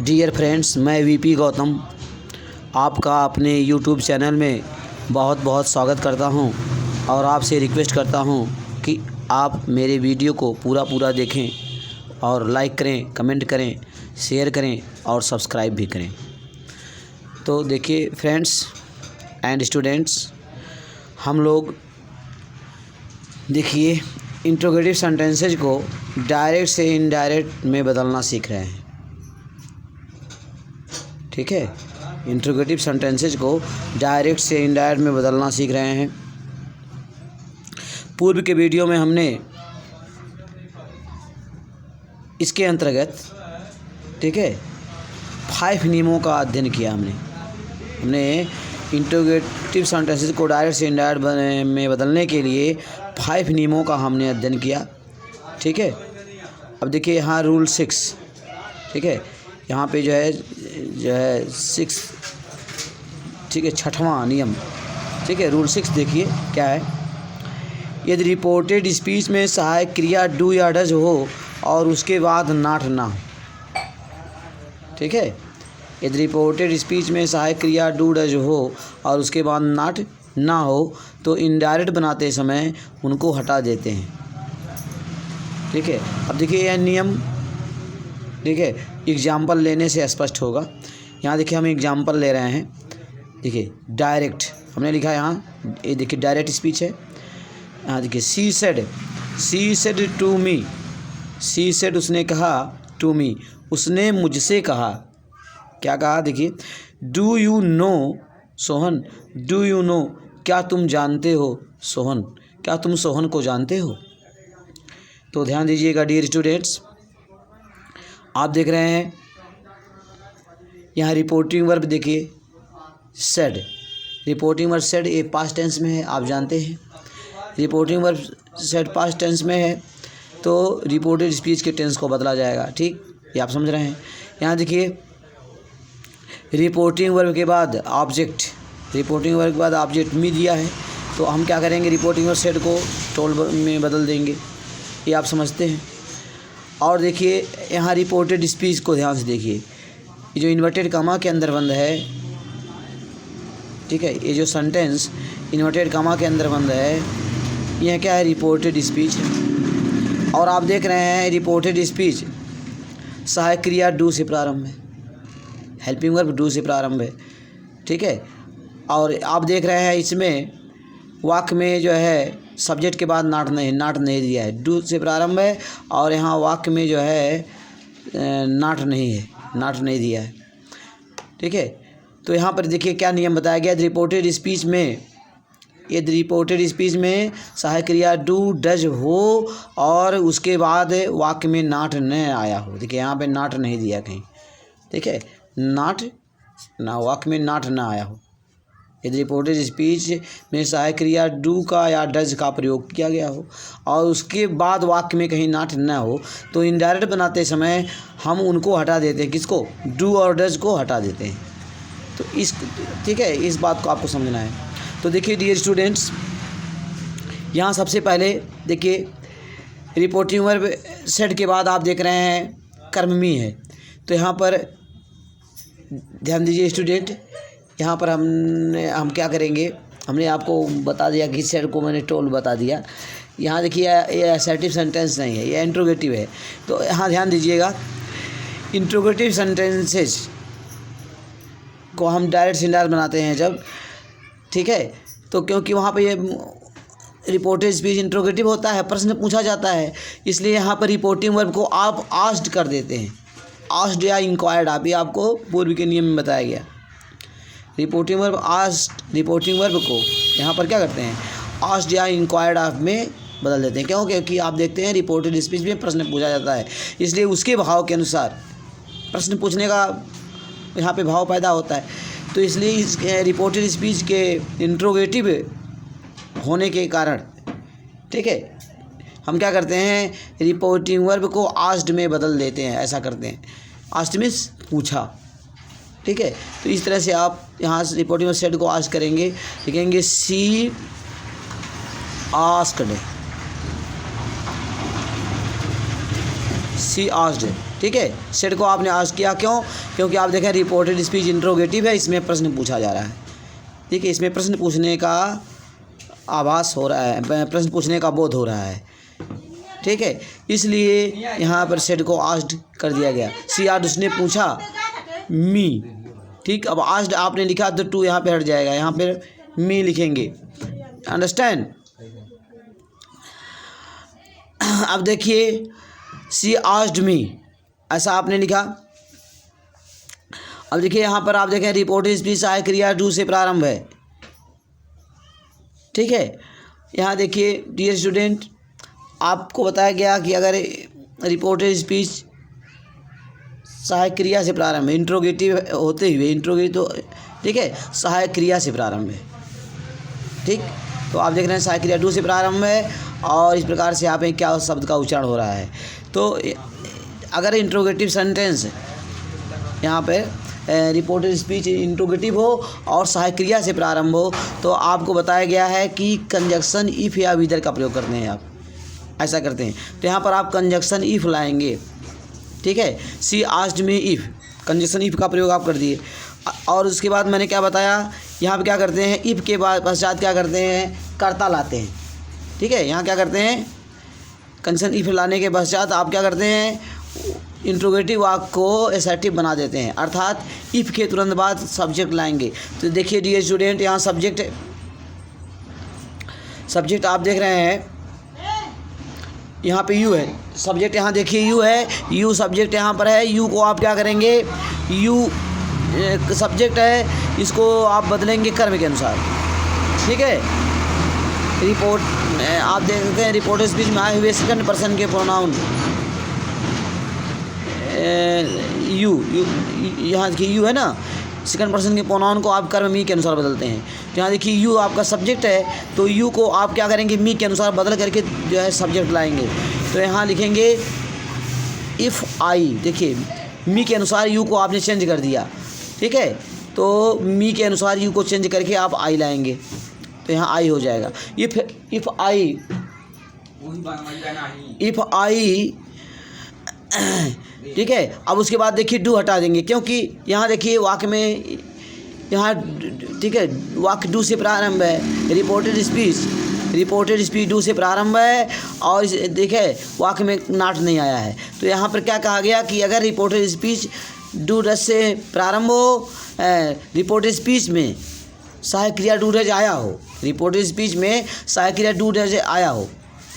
Dear friends, मैं VP Gautam आपका अपने यूट्यूब चैनल में बहुत बहुत स्वागत करता हूं और आपसे रिक्वेस्ट करता हूं कि आप मेरे वीडियो को पूरा देखें और लाइक करें, कमेंट करें, शेयर करें और सब्सक्राइब भी करें। तो देखिए फ्रेंड्स एंड स्टूडेंट्स, हम लोग देखिए इंट्रोगेटिव सेंटेंसेज को डायरेक्ट से इनडायरेक्ट में बदलना सीख रहे हैं। ठीक है, इंट्रोगेटिव सेंटेंसेज को डायरेक्ट से इनडायरेक्ट में बदलना सीख रहे हैं। पूर्व के वीडियो में हमने इसके अंतर्गत ठीक है 5 नियमों का अध्ययन किया। हमने इंट्रोगेटिव सेंटेंसेज को डायरेक्ट से इनडायरेक्ट में बदलने के लिए 5 नियमों का हमने अध्ययन किया। ठीक है, अब देखिए यहाँ रूल 6, ठीक है, यहाँ पे जो है 6, ठीक है, 6वां नियम, ठीक है, रूल 6 देखिए क्या है। यदि रिपोर्टेड स्पीच में सहायक क्रिया डू या डज हो और उसके बाद नॉट ना हो। ठीक है, यदि रिपोर्टेड स्पीच में सहायक क्रिया डू डज हो और उसके बाद नॉट ना हो तो इनडायरेक्ट बनाते समय उनको हटा देते हैं। ठीक है, अब देखिए यह नियम, ठीक है, एग्जाम्पल लेने से स्पष्ट होगा। यहाँ देखिए हम एग्जाम्पल ले रहे हैं। देखिए डायरेक्ट हमने लिखा है यहाँ, ये देखिए डायरेक्ट स्पीच है। यहाँ देखिए she said to me, she said उसने कहा, टू मी उसने मुझसे कहा। क्या कहा देखिए, do you know Sohan, do you know क्या तुम जानते हो सोहन, क्या तुम सोहन को जानते हो। तो ध्यान दीजिएगा डियर स्टूडेंट्स, आप देख रहे हैं यहाँ रिपोर्टिंग वर्ब देखिए सेड, रिपोर्टिंग वर्ब सेड ये पास्ट टेंस में है, आप जानते हैं। Reporting verb said past tense में है तो रिपोर्टेड स्पीच के टेंस को बदला जाएगा। ठीक, ये आप समझ रहे हैं। यहाँ देखिए रिपोर्टिंग वर्ब के बाद ऑब्जेक्ट, रिपोर्टिंग वर्ब के बाद ऑब्जेक्ट मी दिया है तो हम क्या करेंगे, रिपोर्टिंग वर्ब सेड को टोल्ड में बदल देंगे। ये आप समझते हैं। और देखिए यहाँ रिपोर्टेड स्पीच को ध्यान से देखिए, ये जो इन्वर्टेड कॉमा के अंदर बंद है, ठीक है, ये जो सेंटेंस इन्वर्टेड कॉमा के अंदर बंद है, यह क्या है, रिपोर्टेड स्पीच है। और आप देख रहे हैं रिपोर्टेड स्पीच सहायक क्रिया डू से प्रारंभ है, हेल्पिंग वर्ब डू से प्रारंभ है। ठीक है, और आप देख रहे हैं इसमें वाक्य में जो है सब्जेक्ट के बाद नॉट नहीं दिया है, डू से प्रारंभ है और यहाँ वाक्य में जो है नॉट नहीं दिया है। ठीक है, तो यहाँ पर देखिए क्या नियम बताया गया, रिपोर्टेड स्पीच में, यदि रिपोर्टेड स्पीच में सहायक क्रिया डू डज हो और उसके बाद वाक्य में नॉट न आया हो। देखिए यहाँ पे नॉट नहीं दिया कहीं, ठीक है, नॉट ना वाक्य में नॉट ना आया हो। यदि रिपोर्टेड स्पीच में सहायक क्रिया डू का या डज का प्रयोग किया गया हो और उसके बाद वाक्य में कहीं नॉट न हो तो इनडायरेक्ट बनाते समय हम उनको हटा देते हैं। किसको, डू और डज को हटा देते हैं। तो इस, ठीक है, इस बात को आपको समझना है। तो देखिए डियर स्टूडेंट्स, यहाँ सबसे पहले देखिए रिपोर्टिंग वर्ब सेड के बाद आप देख रहे हैं कर्ममी है। तो यहाँ पर ध्यान दीजिए स्टूडेंट, यहाँ पर हम क्या करेंगे, हमने आपको बता दिया कि सेड को मैंने टोल बता दिया। यहाँ देखिए ये असर्टिव सेंटेंस नहीं है, ये इंट्रोगेटिव है। तो यहाँ ध्यान दीजिएगा, इंट्रोगेटिव सेंटेंसेस को हम डायरेक्ट से इनडायरेक्ट बनाते हैं जब, ठीक है, तो क्योंकि वहाँ पे ये रिपोर्टेड स्पीच इंट्रोगेटिव होता है, प्रश्न पूछा जाता है, इसलिए यहाँ पर रिपोर्टिंग वर्ब को आप आस्क्ड कर देते हैं, आस्क्ड या इंक्वायर्ड। आप, ये आपको पूर्व के नियम में बताया गया। Reporting verb asked, reporting verb को यहाँ पर क्या करते हैं, आस्क्ड या इंक्वायर्ड आप में बदल देते हैं। क्यों, क्योंकि आप देखते हैं रिपोर्टेड स्पीच में प्रश्न पूछा जाता है, इसलिए उसके भाव के अनुसार प्रश्न पूछने का यहाँ पे भाव पैदा होता है। तो इसलिए इस रिपोर्टेड स्पीच के इंट्रोगेटिव होने के कारण, ठीक है, हम क्या करते हैं, रिपोर्टिंग वर्ब को आस्क्ड में बदल देते हैं, ऐसा करते हैं। आस्क्ड मीन्स पूछा। ठीक है, तो इस तरह से आप यहाँ रिपोर्टिंग वर्ब सेड को आस्क्ड करेंगे, लिखेंगे सी आस्क्ड, सी आस्ड, ठीक है। सेड को आपने आस्क किया, क्यों? क्योंकि आप देखें रिपोर्टेड स्पीच इंट्रोगेटिव है, इसमें प्रश्न पूछा जा रहा है, ठीक है। इसमें प्रश्न पूछने का आभास हो रहा है, प्रश्न पूछने का बोध हो रहा है, ठीक है। इसलिए यहाँ पर सेड को आस्ड कर दिया गया। सी आस्ड, उसने पूछा, मी, ठीक। अब आस्ड आपने लिखा तो टू यहाँ पे हट जाएगा, यहाँ पे मी लिखेंगे, अंडरस्टैंड। अब देखिए सी आस्ड मी, ऐसा आपने लिखा। अब देखिए यहाँ पर आप देखें रिपोर्टेड स्पीच सहायक क्रिया डू से प्रारंभ है, ठीक है। यहाँ देखिए डियर स्टूडेंट, आपको बताया गया कि अगर रिपोर्टेड स्पीच सहायक क्रिया से प्रारंभ है, इंट्रोगेटिव होते हुए, इंट्रोगेटिव तो ठीक है, सहायक क्रिया से प्रारंभ है, ठीक। तो आप देख रहे हैं सहायक क्रिया डू से प्रारंभ है और इस प्रकार से यहाँ पे क्या शब्द का उच्चारण हो रहा है। तो अगर इंट्रोगेटिव सेंटेंस यहाँ पे रिपोर्टेड स्पीच इंट्रोगेटिव हो और सहायक क्रिया से प्रारंभ हो, तो आपको बताया गया है कि कंजक्शन इफ़ या विदर का प्रयोग करते हैं, आप ऐसा करते हैं। तो यहाँ पर आप कंजक्शन इफ़ लाएंगे, ठीक है। She asked me if, conjunction if का प्रयोग आप कर दिए। और उसके बाद मैंने क्या बताया, यहाँ पे क्या करते हैं, इफ़ के बाद पश्चात क्या करते हैं, कर्ता लाते हैं, ठीक है। यहाँ क्या करते हैं, कंजक्शन इफ़ लाने के पश्चात आप क्या करते हैं, इंट्रोगेटिव वाक्य को एसर्टिव बना देते हैं, अर्थात इफ़ के तुरंत बाद सब्जेक्ट लाएंगे। तो देखिए डियर स्टूडेंट, यहाँ सब्जेक्ट आप देख रहे हैं, यहाँ पे यू है, सब्जेक्ट यहाँ देखिए यू है, यू सब्जेक्ट यहाँ पर है। यू को आप क्या करेंगे, यू सब्जेक्ट है, इसको आप बदलेंगे कर्म के अनुसार, ठीक है। रिपोर्ट आप देखते हैं रिपोर्टेड स्पीच में आए हुए सेकंड पर्सन के प्रोनाउन यू, यहाँ देखिए यू है ना, सेकंड पर्सन के प्रोनाउन को आप कर्म मी के अनुसार बदलते हैं। तो यहाँ देखिए यू आपका सब्जेक्ट है, तो यू को आप क्या करेंगे, मी के अनुसार बदल करके जो है सब्जेक्ट लाएंगे। तो यहाँ लिखेंगे इफ़ आई, देखिए मी के अनुसार यू को आपने चेंज कर दिया, ठीक है। तो मी के अनुसार यू को चेंज करके आप आई लाएंगे, तो यहाँ आई हो जाएगा। इफ़ आई, ठीक है। अब उसके बाद देखिए डू हटा देंगे, क्योंकि यहाँ देखिए वाक्य में यहाँ, ठीक है, वाक्य डू से प्रारंभ है, रिपोर्टेड स्पीच डू से प्रारंभ है और देखिए वाक्य में नॉट नहीं आया है। तो यहाँ पर क्या कहा गया कि अगर रिपोर्टेड स्पीच डू डज से प्रारंभ हो, रिपोर्टेड स्पीच में सहायक क्रिया डू डज आया हो, रिपोर्टेड स्पीच में सहायक क्रिया डू डज आया हो,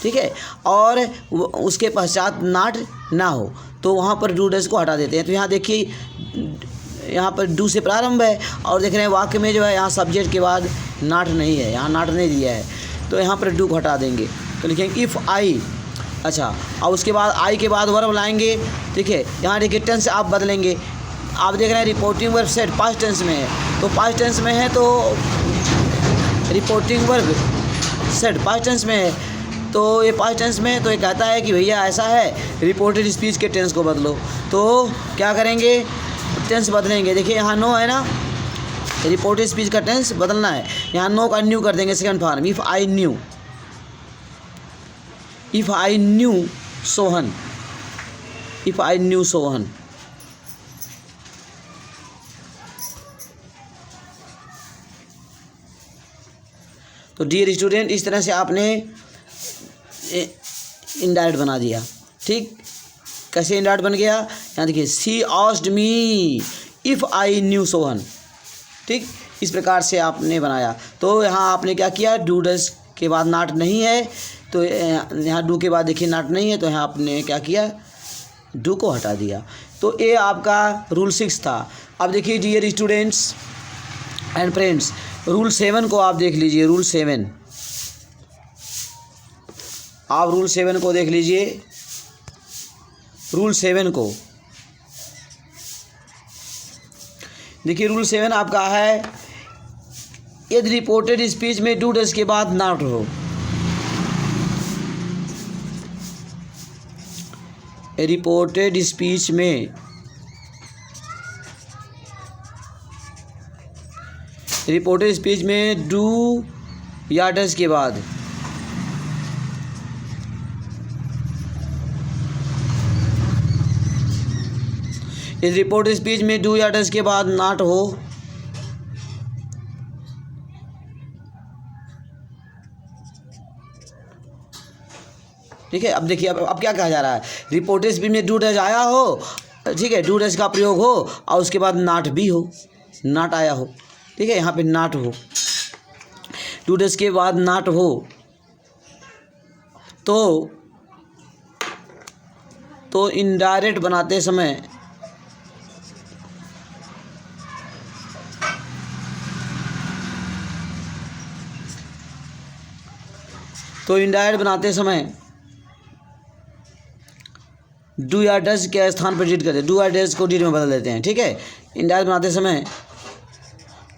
ठीक है, और उसके पश्चात नॉट ना हो, तो वहाँ पर डू डज को हटा देते हैं। तो यहाँ देखिए यहाँ पर डू से प्रारंभ है और देख रहे हैं वाक्य में जो है यहाँ सब्जेक्ट के बाद नॉट नहीं है, यहाँ नॉट नहीं दिया है, तो यहाँ पर डू को हटा देंगे। तो लिखेंगे इफ़ आई, अच्छा। और उसके बाद आई के बाद वर्ब लाएंगे, ठीक है। यहाँ देखिए टेंस आप बदलेंगे, आप देख रहे हैं reporting verb said past tense में है, तो पास्ट टेंस में है तो reporting verb said past tense में है, तो ये पास्ट टेंस में है, तो ये कहता है कि भैया ऐसा है, रिपोर्टेड स्पीच के टेंस को बदलो। तो क्या करेंगे, टेंस बदलेंगे। देखिए यहाँ नो है ना, रिपोर्टेड स्पीच का टेंस बदलना है, यहाँ नो का न्यू कर देंगे second form. If I knew Sohan, if I knew Sohan. तो डियर स्टूडेंट, इस तरह से आपने इनडायरेक्ट बना दिया, ठीक। कैसे इनडायरेक्ट बन गया, यहाँ देखिए she asked me if I knew Sohan, ठीक। इस प्रकार से आपने बनाया। तो यहाँ आपने क्या किया, डू डज के बाद नॉट नहीं है, तो यहाँ डू के बाद देखिए नॉट नहीं है, तो यहाँ आपने क्या किया, डू को हटा दिया। तो ये आपका रूल 6 था। अब देखिए dear students and friends, rule 7 को आप देख लीजिए। रूल 7, आप रूल 7 को देख लीजिए। रूल 7 को देखिए, रूल 7 आपका है, यदि रिपोर्टेड स्पीच में डू डज के बाद नॉट हो, रिपोर्टेड स्पीच में डू या डज के बाद इस रिपोर्ट स्पीच में डू या डज के बाद नॉट हो, ठीक है। अब देखिए अब क्या कहा जा रहा है, रिपोर्ट स्पीच में डू डज आया हो, ठीक है, डू डज का प्रयोग हो और उसके बाद नॉट भी हो, नॉट आया हो, ठीक है, यहाँ पे नॉट हो, डू डज के बाद नॉट हो तो इनडायरेक्ट बनाते समय डू या डज के स्थान पर डिड करते हैं, डू या डज को डिड में बदल देते हैं, ठीक है। इनडायरेक्ट बनाते समय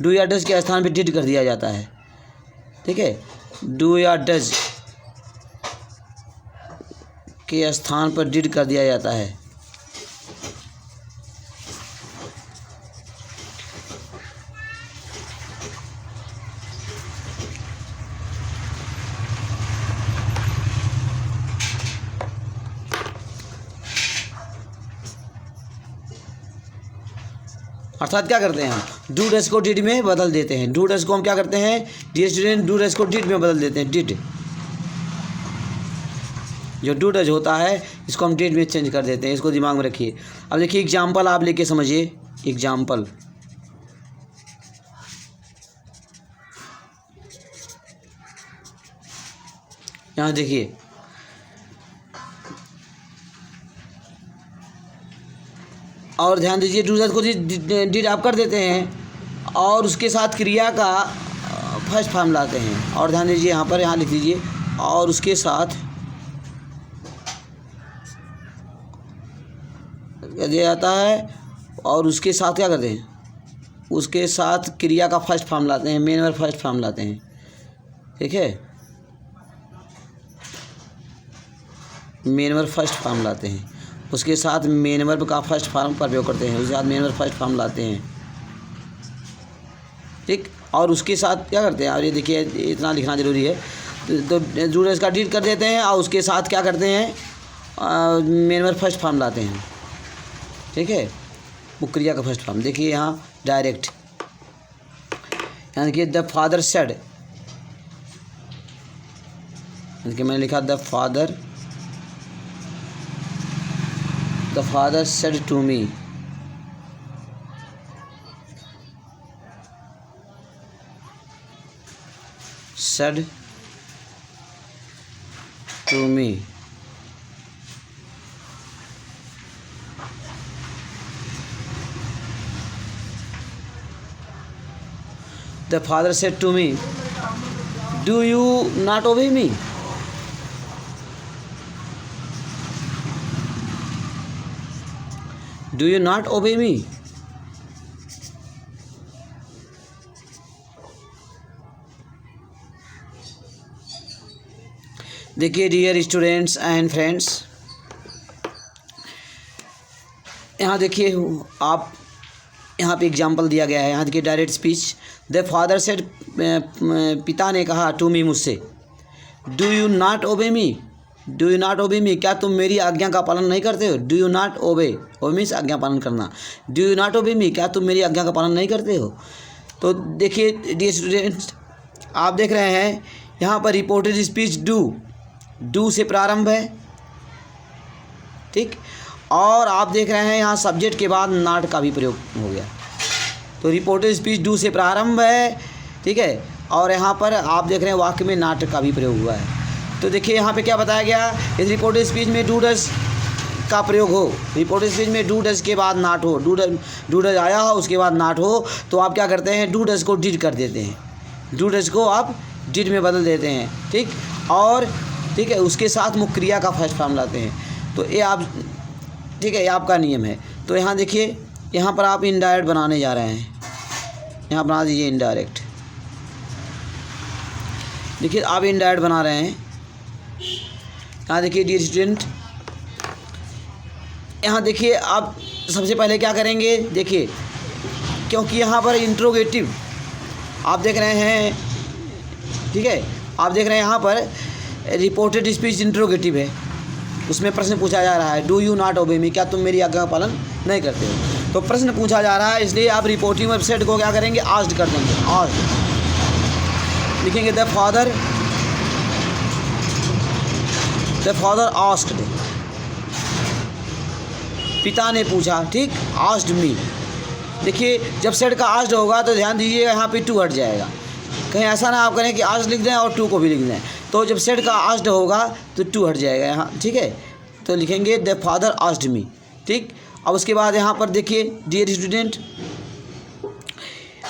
डू या डज के स्थान पर डिड कर दिया जाता है, ठीक है। डू या डज के स्थान पर डिड कर दिया जाता है। अर्थात क्या करते हैं हम डू डज को डिड में बदल देते हैं। डू डज को हम क्या करते हैं, डियर स्टूडेंट, डू डज को डिड में बदल देते हैं। डिड, जो डू डज होता है इसको हम डिड में चेंज कर देते हैं, इसको दिमाग में रखिए। अब देखिए एग्जाम्पल आप लेके समझिए। एग्जाम्पल, यहाँ देखिए और ध्यान दीजिए, डू डज को डिड आप कर देते हैं और उसके साथ क्रिया का फर्स्ट फॉर्म लाते हैं। और ध्यान दीजिए यहाँ पर, यहाँ लिख दीजिए और उसके साथ दिया जाता है और उसके साथ क्या करते हैं, उसके साथ क्रिया का फर्स्ट फॉर्म लाते हैं, मेन वर्ब फर्स्ट फॉर्म लाते हैं, ठीक है। मेन वर्ब फर्स्ट फॉर्म लाते हैं, उसके साथ मेन वर्ब का फर्स्ट फॉर्म का प्रयोग करते हैं, उसके साथ मेन वर्ब फर्स्ट फॉर्म लाते हैं, ठीक। और उसके साथ क्या करते हैं, और ये देखिए इतना लिखना जरूरी है। तो डू डज का डिड कर देते हैं और उसके साथ क्या करते हैं, मेन वर्ब फर्स्ट फॉर्म लाते हैं, ठीक है। वो क्रिया का फर्स्ट फॉर्म देखिए यहाँ डायरेक्ट, यहाँ देखिए द फादर सेड, देखिए मैंने लिखा the father said to me, said to me, The father said to me, do you not obey me? Do you not obey me? देखिए डियर स्टूडेंट्स एंड फ्रेंड्स, यहाँ देखिए आप, यहाँ पे एग्जाम्पल दिया गया है। यहाँ देखिए direct speech, the father said, पिता ने कहा टू मी, मुझसे, do you not obey me, do you not obey मी, क्या तुम मेरी आज्ञा का पालन नहीं करते हो। डू यू नॉट ओबे, ओबे मीन्स आज्ञा पालन करना। डू यू नॉट ओबे मी, क्या तुम मेरी आज्ञा का पालन नहीं करते हो। तो देखिए डियर स्टूडेंट्स, आप देख रहे हैं यहाँ पर रिपोर्टेड स्पीच डू से प्रारंभ है, ठीक। और आप देख रहे हैं यहाँ सब्जेक्ट के बाद नॉट का भी प्रयोग हो गया। तो रिपोर्टेड स्पीच डू से प्रारंभ है, ठीक है, और यहाँ पर आप देख रहे हैं वाक्य में नॉट का भी प्रयोग हुआ है। तो देखिए यहाँ पे क्या बताया गया, इस रिपोर्टेड स्पीच में डू डज का प्रयोग हो, रिपोर्टेड स्पीच में डू डज के बाद नॉट हो, डू डज आया हो उसके बाद नॉट हो, तो आप क्या करते हैं, डू डज को डिड कर देते हैं, डू डज को आप डिड में बदल देते हैं, ठीक। और ठीक है, उसके साथ मुख्य क्रिया का फर्स्ट फॉर्म लाते हैं। तो ये आप, ठीक है, ये आपका नियम है। तो यहाँ देखिए, यहाँ पर आप इनडायरेक्ट बनाने जा रहे हैं, यहाँ बना दीजिए इनडायरेक्ट। देखिए आप इनडायरेक्ट बना रहे हैं। यहाँ देखिए डियर स्टूडेंट, यहाँ देखिए आप सबसे पहले क्या करेंगे, देखिए क्योंकि यहाँ पर इंट्रोगेटिव आप देख रहे हैं, ठीक है, आप देख रहे हैं यहाँ पर रिपोर्टेड स्पीच इंट्रोगेटिव है, उसमें प्रश्न पूछा जा रहा है, डू यू नॉट ओबे मी, क्या तुम मेरी आज्ञा का पालन नहीं करते हो। तो प्रश्न पूछा जा रहा है, इसलिए आप रिपोर्टिंग वर्ब सेड को क्या करेंगे, आस्क्ड कर देंगे। आस्क्ड लिखेंगे द फादर आस्क्ड, पिता ने पूछा, ठीक, आस्क्ड मी। देखिए जब सेड का आस्क्ड होगा तो ध्यान दीजिएगा यहाँ पे टू हट जाएगा, कहीं ऐसा ना आप करें कि आस्क्ड लिख दें और टू को भी लिख दें। तो जब सेड का आस्क्ड होगा तो टू हट जाएगा यहाँ, ठीक है। तो लिखेंगे द फादर आस्क्ड मी, ठीक। अब उसके बाद यहाँ पर देखिए डियर स्टूडेंट,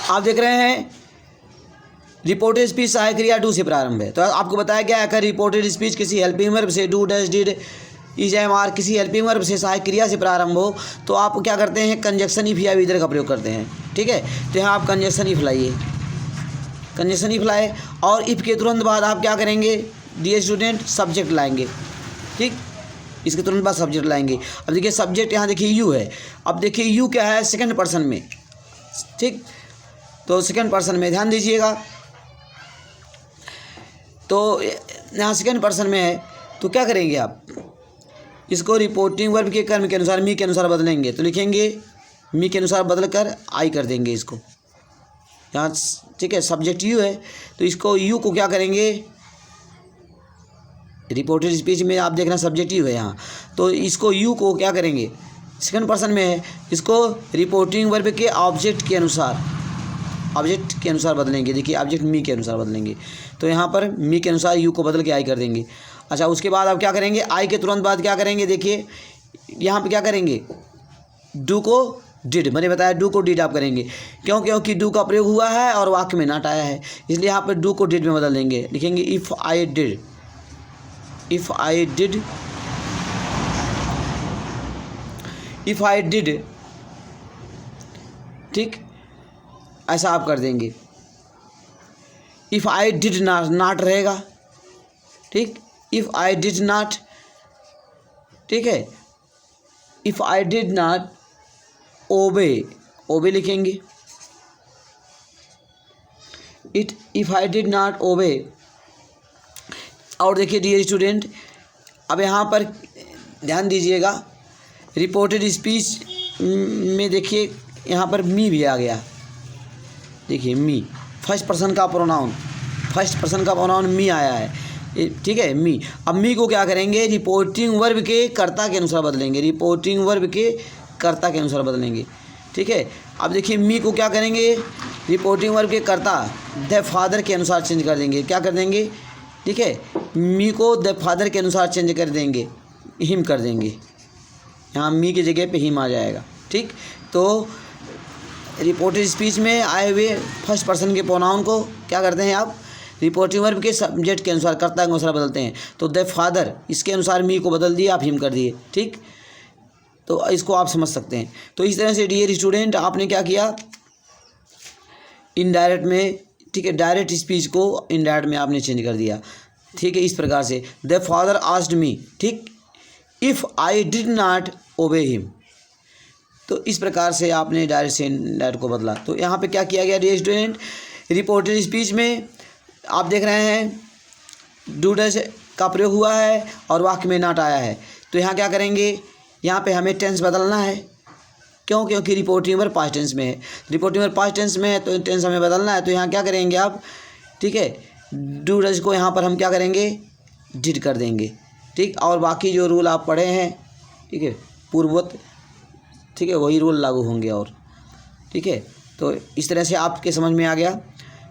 आप देख रहे हैं रिपोर्टेड स्पीच सहायक क्रिया डू से प्रारंभ है। तो आपको बताया गया अगर रिपोर्टेड स्पीच किसी हेल्पिंग वर्ब से, do, dash, did, is, am, are, किसी हेल्पिंग वर्ब से सहायक क्रिया से प्रारंभ हो तो आप क्या करते हैं, कंजक्शन इफ या विदर का प्रयोग करते हैं, ठीक है। तो यहाँ आप कंजक्शन इफ लाइए, कंजक्शन इफ लाए, और इफ के तुरंत बाद आप क्या करेंगे डियर स्टूडेंट, सब्जेक्ट लाएंगे, ठीक। इसके तुरंत बाद सब्जेक्ट लाएंगे। अब देखिए सब्जेक्ट यहाँ देखिए यू है। अब देखिए यू क्या है, सेकंड पर्सन में, ठीक। तो सेकंड पर्सन में ध्यान दीजिएगा, तो यहाँ सेकंड पर्सन में है तो क्या करेंगे आप, इसको रिपोर्टिंग वर्ब के कर्म के अनुसार मी के अनुसार बदलेंगे। तो लिखेंगे मी के अनुसार बदल कर आई कर देंगे इसको यहाँ, ठीक है। सब्जेक्ट यू है तो इसको यू को क्या करेंगे, रिपोर्टेड स्पीच में आप देखना सब्जेक्ट यू है यहाँ, तो इसको यू को क्या करेंगे, सेकंड पर्सन में है, इसको रिपोर्टिंग वर्ब के ऑब्जेक्ट के अनुसार बदलेंगे। देखिए ऑब्जेक्ट मी के अनुसार बदलेंगे, तो यहाँ पर मी के अनुसार यू को बदल के आई कर देंगे। अच्छा उसके बाद आप क्या करेंगे, आई के तुरंत बाद क्या करेंगे, देखिए यहाँ पे क्या करेंगे, डू को डिड, मैंने बताया डू को डिड आप करेंगे, क्योंकि डू का प्रयोग हुआ है और वाक्य में नॉट आया है, इसलिए यहाँ पर डू को डिड में बदल देंगे। लिखेंगे इफ़ आई डिड, ठीक, ऐसा आप कर देंगे। इफ़ आई डिड नॉट रहेगा, ठीक। इफ़ आई डिड नॉट, ठीक है। If I did not obey लिखेंगे, if I did not obey. और देखिए डियर स्टूडेंट, अब यहाँ पर ध्यान दीजिएगा, रिपोर्टेड स्पीच में देखिए यहाँ पर मी भी आ गया, देखिए मी, फर्स्ट पर्सन का प्रोनाउन मी आया है, ठीक है, मी। अब मी को क्या करेंगे, रिपोर्टिंग वर्ब के कर्ता के अनुसार बदलेंगे, ठीक है। अब देखिए मी को क्या करेंगे, रिपोर्टिंग वर्ब के कर्ता द फादर के अनुसार चेंज कर देंगे, क्या कर देंगे, ठीक है। मी को द फादर के अनुसार चेंज कर देंगे, हिम कर देंगे, यहाँ मी की जगह पे हिम आ जाएगा, ठीक। तो रिपोर्टेड स्पीच में आए हुए फर्स्ट पर्सन के प्रोनाउन को क्या करते हैं आप, रिपोर्टिंग वर्ब के सब्जेक्ट के अनुसार, कर्ता के अनुसार बदलते हैं। तो द फादर, इसके अनुसार मी को बदल दिए, आप हिम कर दिए, ठीक। तो इसको आप समझ सकते हैं। तो इस तरह से डियर स्टूडेंट आपने क्या किया, इनडायरेक्ट में, ठीक है, डायरेक्ट स्पीच को इनडायरेक्ट में आपने चेंज कर दिया, ठीक है। इस प्रकार से द फादर आस्क्ड मी, ठीक, if I did not obey him. तो इस प्रकार से आपने डायरेक्ट से इनडायरेक्ट को बदला। तो यहाँ पे क्या किया गया डियर स्टूडेंट, रिपोर्टेड स्पीच में आप देख रहे हैं डू डैश का प्रयोग हुआ है और वाक्य में नॉट आया है। तो यहाँ क्या करेंगे, यहाँ पे हमें टेंस बदलना है, क्योंकि रिपोर्टिंग वर्ब पास्ट टेंस में है, रिपोर्टिंग वर्ब पास्ट टेंस में है तो टेंस हमें बदलना है। तो यहाँ क्या करेंगे आप, ठीक है, डू डैश को यहाँ पर हम क्या करेंगे, डिड कर देंगे, ठीक। और बाकी जो रूल आप पढ़े हैं, ठीक है, पूर्ववत, ठीक है, वही रूल लागू होंगे और, ठीक है। तो इस तरह से आपके समझ में आ गया।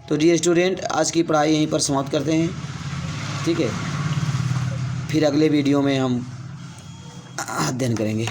तो डियर स्टूडेंट आज की पढ़ाई यहीं पर समाप्त करते हैं, ठीक है। फिर अगले वीडियो में हम अध्ययन करेंगे।